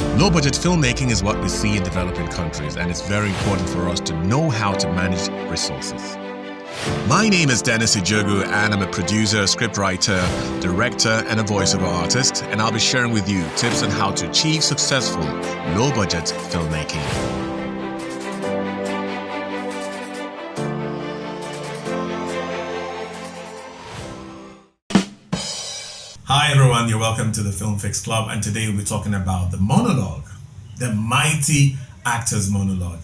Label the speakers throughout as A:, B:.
A: Low budget filmmaking is what we see in developing countries, and it's very important for us to know how to manage resources. My name is Dennis Ijogu, and I'm a producer, scriptwriter, director, and a voiceover artist, and I'll be sharing with you tips on how to achieve successful low budget filmmaking. Hi everyone, you're welcome to the Film Fix Club, and today we'll be talking about the monologue, the mighty actor's monologue.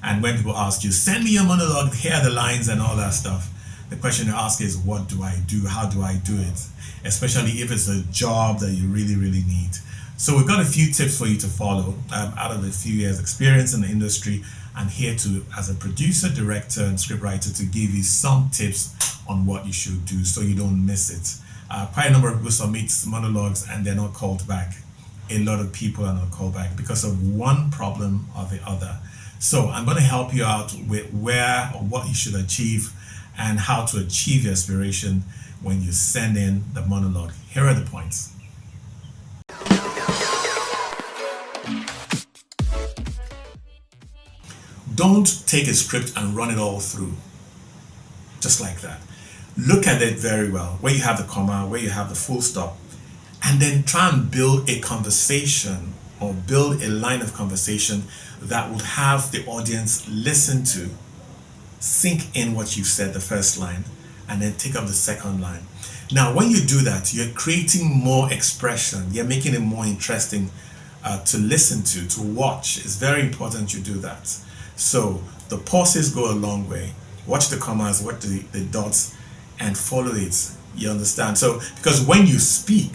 A: And when people ask you, send me your monologue, here are the lines and all that stuff, the question you ask is, what do I do? How do I do it? Especially if it's a job that you really, really need. So we've got a few tips for you to follow. Out of a few years experience in the industry, I'm here to, as a producer, director, and scriptwriter, to give you some tips on what you should do so you don't miss it. Quite a number of people submit monologues and they're not called back. A lot of people are not called back because of one problem or the other. So I'm going to help you out with where or what you should achieve and how to achieve your aspiration when you send in the monologue. Here are the points. Don't take a script and run it all through just like that. Look at it very well, where you have the comma, where you have the full stop, and then try and build a conversation or build a line of conversation that would have the audience listen to, sink in what you've said, the first line, and then take up the second line. Now, when you do that, you're creating more expression. You're making it more interesting to listen to watch. It's very important you do that. So the pauses go a long way. Watch the commas, watch the dots, and follow it. You understand? So, because when you speak,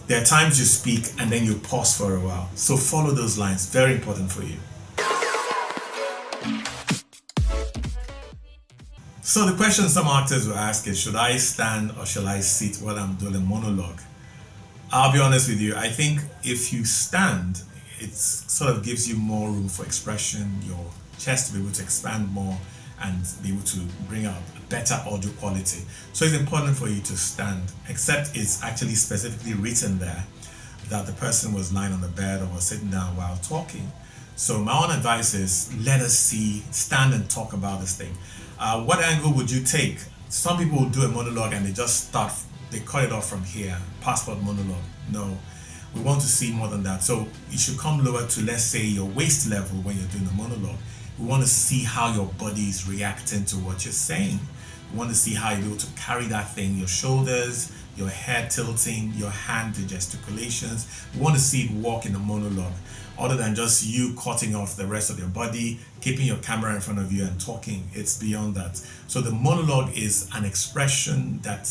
A: there are times you speak and then you pause for a while. So follow those lines. Very important for you. So the question some actors will ask is, should I stand or shall I sit while I'm doing a monologue? I'll be honest with you. I think if you stand, it sort of gives you more room for expression, your chest to be able to expand more and be able to bring out better audio quality. So it's important for you to stand, except it's actually specifically written there that the person was lying on the bed or was sitting down while talking. So my own advice is, let us stand and talk about this thing. What angle would you take? Some people will do a monologue and they cut it off from here, passport monologue. No, we want to see more than that. So you should come lower to, let's say, your waist level when you're doing a monologue. We want to see how your body is reacting to what you're saying. We want to see how you're able to carry that thing, your shoulders, your head tilting, your hand gesticulations. We want to see it walk in a monologue, other than just you cutting off the rest of your body, keeping your camera in front of you and talking. It's beyond that. So the monologue is an expression that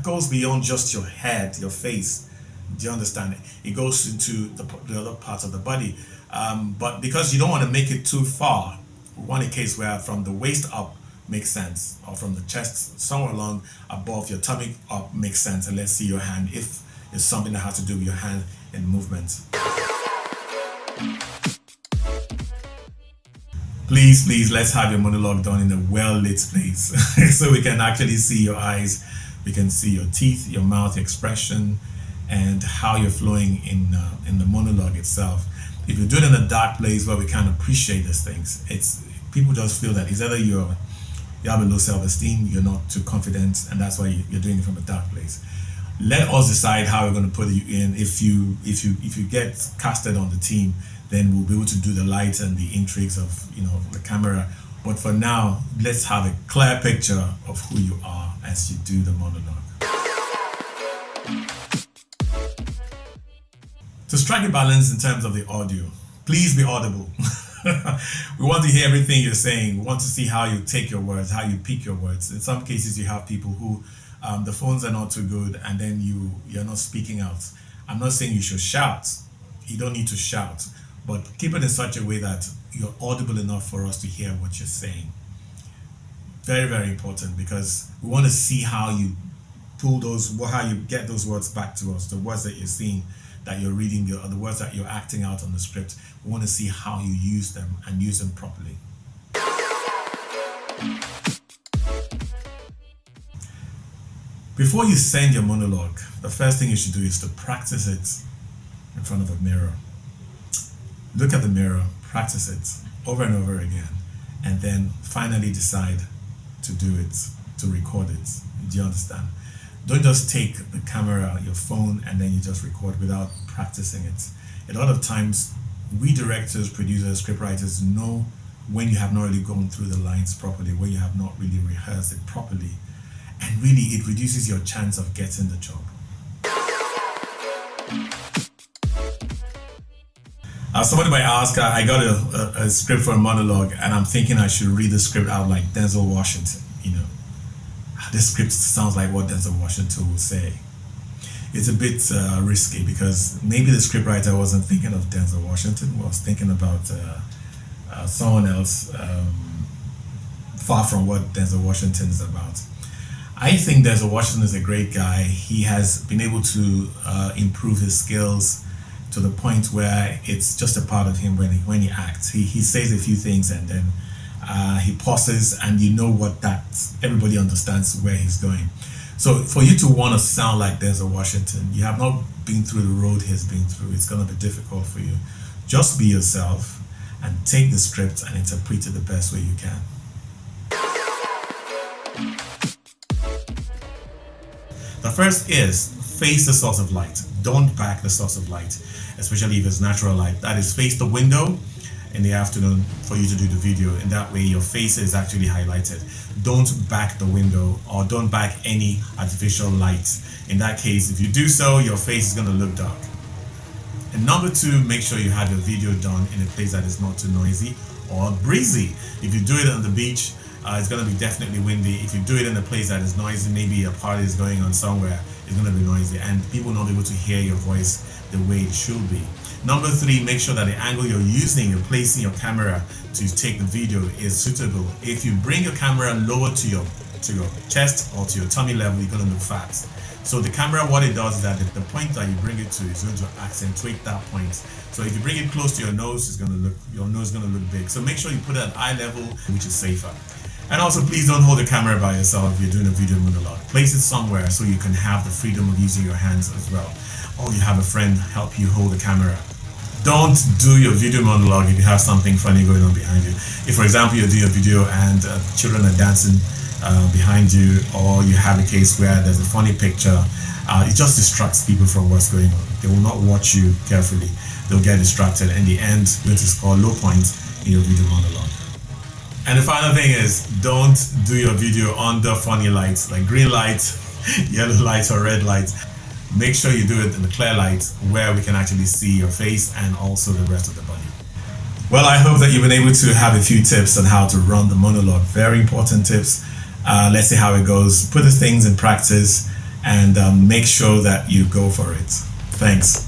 A: goes beyond just your head, your face. Do you understand? It goes into the other parts of the body. But because you don't want to make it too far, we want a case where from the waist up makes sense, or from the chest somewhere along above your tummy up makes sense, and let's see your hand if it's something that has to do with your hand and movement. Please, let's have your monologue done in a well-lit place so we can actually see your eyes, we can see your teeth, your mouth, your expression, and how you're flowing in the monologue itself. If you do it in a dark place where we can't appreciate these things, people just feel that it's either you have a low self-esteem, you're not too confident, and that's why you're doing it from a dark place. Let us decide how we're going to put you in. If you get casted on the team, then we'll be able to do the lights and the intrigues of the camera. But for now, let's have a clear picture of who you are as you do the monologue. To strike a balance in terms of the audio, please be audible. We want to hear everything you're saying. We want to see how you take your words, how you pick your words. In some cases, you have people who the phones are not too good and then you're not speaking out. I'm not saying you should shout. You don't need to shout, but keep it in such a way that you're audible enough for us to hear what you're saying. Very, very important, because we want to see how you how you get those words back to us, the words that you're seeing, that you're reading, the words that you're acting out on the script. We want to see how you use them and use them properly. Before you send your monologue, the first thing you should do is to practice it in front of a mirror. Look at the mirror, practice it over and over again, and then finally decide to do it, to record it. Do you understand? Don't just take the camera, your phone, and then you just record without practicing it. A lot of times, we directors, producers, scriptwriters know when you have not really gone through the lines properly, when you have not really rehearsed it properly, and really it reduces your chance of getting the job. Somebody might ask, I got a script for a monologue, and I'm thinking I should read the script out like Denzel Washington. This script sounds like what Denzel Washington would say. It's a bit risky because maybe the scriptwriter wasn't thinking of Denzel Washington, was thinking about someone else far from what Denzel Washington is about. I think Denzel Washington is a great guy. He has been able to improve his skills to the point where it's just a part of him when he acts. He says a few things and then he pauses, and you know everybody understands where he's going. So for you to want to sound like Denzel Washington, you have not been through the road he's been through. It's going to be difficult for you. Just be yourself and take the script and interpret it the best way you can. The first is face the source of light. Don't back the source of light, especially if it's natural light. That is, face the window in the afternoon for you to do the video. In that way, your face is actually highlighted. Don't back the window or don't back any artificial light. In that case, if you do so, your face is going to look dark. And number two, make sure you have your video done in a place that is not too noisy or breezy. If you do it on the beach, it's going to be definitely windy. If you do it in a place that is noisy, maybe a party is going on somewhere, it's going to be noisy and people will not be able to hear your voice the way it should be. Number three, make sure that the angle you're using, you're placing your camera to take the video is suitable. If you bring your camera lower to your chest or to your tummy level, you're going to look fat. So the camera, what it does is that the point that you bring it to is going to accentuate that point. So if you bring it close to your nose, your nose is going to look big. So make sure you put it at eye level, which is safer. And also, please don't hold the camera by yourself if you're doing a video monologue. Place it somewhere so you can have the freedom of using your hands as well. Or you have a friend help you hold the camera. Don't do your video monologue if you have something funny going on behind you. If, for example, you're doing a video and children are dancing behind you, or you have a case where there's a funny picture, it just distracts people from what's going on. They will not watch you carefully. They'll get distracted. In the end, you're going to score low points in your video monologue. And the final thing is, don't do your video under funny lights, like green light, yellow light, or red light. Make sure you do it in the clear light where we can actually see your face and also the rest of the body. Well, I hope that you've been able to have a few tips on how to run the monologue. Very important tips. Let's see how it goes. Put the things in practice and make sure that you go for it. Thanks.